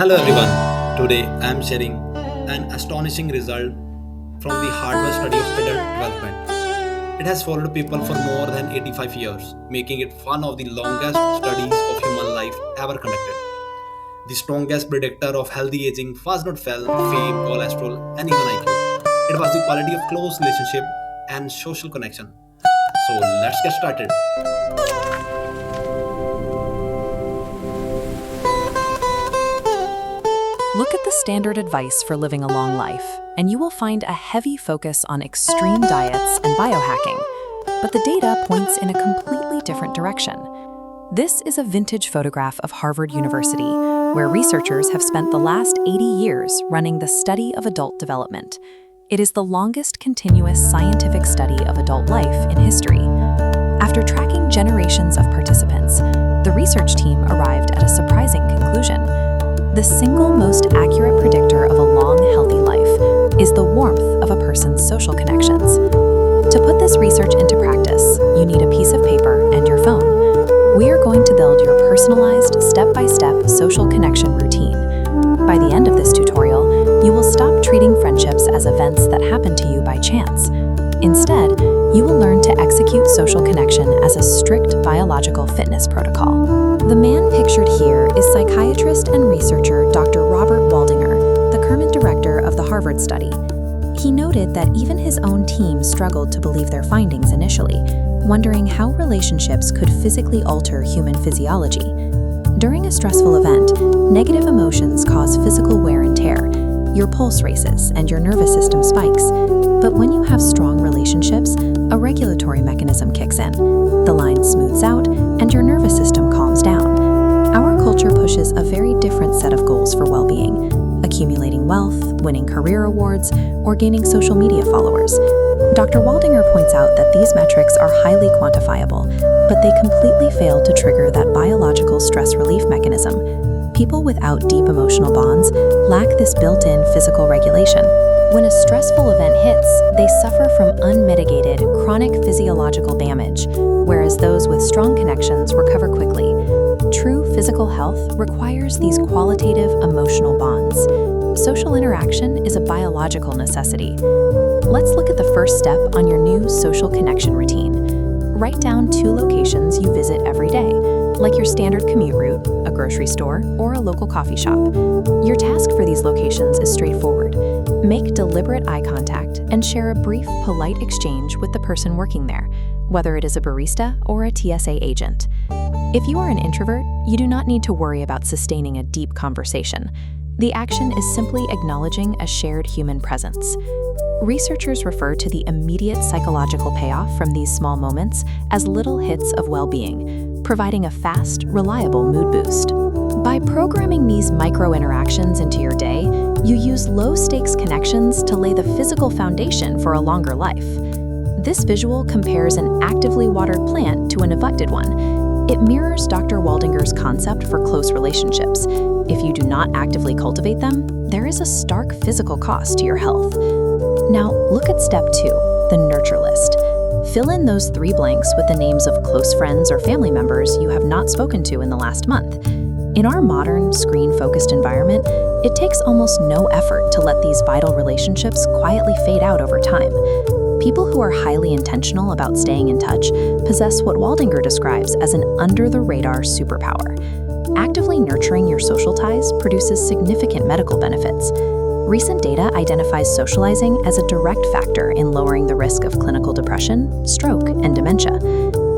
Hello everyone. Today I am sharing an astonishing result from the Harvard study of adult development. It has followed people for more than 85 years, making it one of the longest studies of human life ever conducted. The strongest predictor of healthy aging was not fame, cholesterol, and even IQ. It was the quality of close relationship and social connection. So let's get started. Look at the standard advice for living a long life, and you will find a heavy focus on extreme diets and biohacking. But the data points in a completely different direction. This is a vintage photograph of Harvard University, where researchers have spent the last 80 years running the study of adult development. It is the longest continuous scientific study of adult life in history. After tracking generations of participants, the research team arrived at a surprising conclusion. The single most accurate predictor of a long, healthy life is the warmth of a person's social connections. To put this research into practice, you need a piece of paper and your phone. We are going to build your personalized, step-by-step social connection routine. By the end of this tutorial, you will stop treating friendships as events that happen to you by chance. Instead, you will learn to execute social connection as a strict biological fitness protocol. The man pictured here is psychiatrist and researcher Dr. Robert Waldinger, the current director of the Harvard study. He noted that even his own team struggled to believe their findings initially, wondering how relationships could physically alter human physiology. During a stressful event, negative emotions cause physical wear and tear. Your pulse races and your nervous system spikes. But when you have strong relationships, a regulatory mechanism kicks in. The line smooths out and your nervous system calms down. Our culture pushes a very different set of goals for well-being: accumulating wealth, winning career awards, or gaining social media followers. Dr. Waldinger points out that these metrics are highly quantifiable, but they completely fail to trigger that biological stress relief mechanism. People without deep emotional bonds lack this built-in physical regulation. When a stressful event hits, they suffer from unmitigated, chronic physiological damage, whereas those with strong connections recover quickly. True physical health requires these qualitative emotional bonds. Social interaction is a biological necessity. Let's look at the first step on your new social connection routine. Write down 2 locations you visit every day, like your standard commute route, a grocery store, or a local coffee shop. Your task for these locations is straightforward. Make deliberate eye contact and share a brief, polite exchange with the person working there, whether it is a barista or a TSA agent. If you are an introvert, you do not need to worry about sustaining a deep conversation. The action is simply acknowledging a shared human presence. Researchers refer to the immediate psychological payoff from these small moments as little hits of well-being, providing a fast, reliable mood boost. By programming these micro-interactions into your day, you use low-stakes connections to lay the physical foundation for a longer life. This visual compares an actively watered plant to a neglected one. It mirrors Dr. Waldinger's concept for close relationships. If you do not actively cultivate them, there is a stark physical cost to your health. Now, look at step 2, the nurture list. Fill in those 3 blanks with the names of close friends or family members you have not spoken to in the last month. In our modern, screen-focused environment, it takes almost no effort to let these vital relationships quietly fade out over time. People who are highly intentional about staying in touch possess what Waldinger describes as an under-the-radar superpower. Actively nurturing your social ties produces significant medical benefits. Recent data identifies socializing as a direct factor in lowering the risk of clinical depression, stroke, and dementia.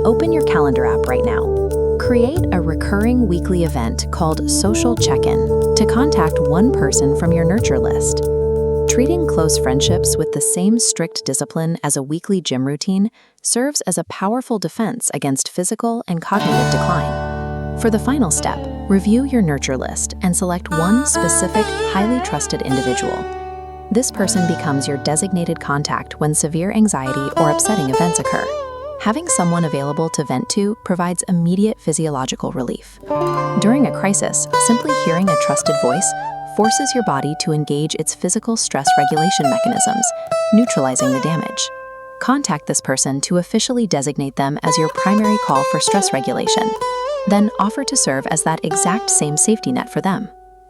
Open your calendar app right now. Create a recurring weekly event called Social Check-in to contact one person from your nurture list. Treating close friendships with the same strict discipline as a weekly gym routine serves as a powerful defense against physical and cognitive decline. For the final step, review your nurture list and select one specific, highly trusted individual. This person becomes your designated contact when severe anxiety or upsetting events occur. Having someone available to vent to provides immediate physiological relief. During a crisis, simply hearing a trusted voice forces your body to engage its physical stress regulation mechanisms, neutralizing the damage. Contact this person to officially designate them as your primary call for stress regulation. Then offer to serve as that exact same safety net for them.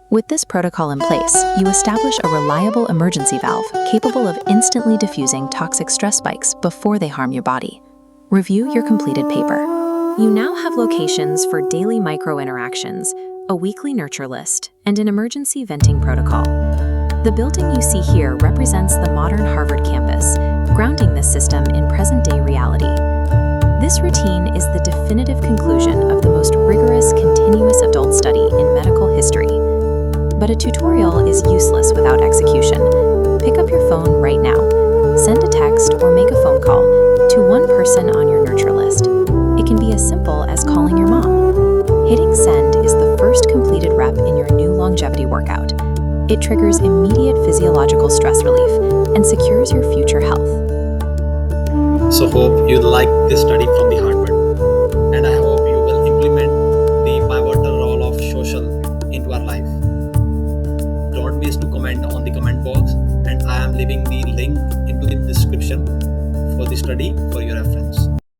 With this protocol in place, you establish a reliable emergency valve capable of instantly diffusing toxic stress spikes before they harm your body. Review your completed paper. You now have locations for daily micro-interactions, a weekly nurture list, and an emergency venting protocol. The building you see here represents the modern Harvard campus, grounding this system in present-day reality. This routine is the definitive conclusion of the most rigorous continuous adult study in medical history. But a tutorial is useless without execution. Pick up your phone right now. Send a text or make a phone call to one person on your nurture list. It can be as simple as calling your mom. Hitting send is the first completed rep in your new longevity workout. It triggers immediate physiological stress relief and secures your future health. So hope you like this study from the Harvard, and I hope you will implement the pivotal role of social into our life. Don't waste to comment on the comment box, and I am leaving the link into the description for the study for your reference.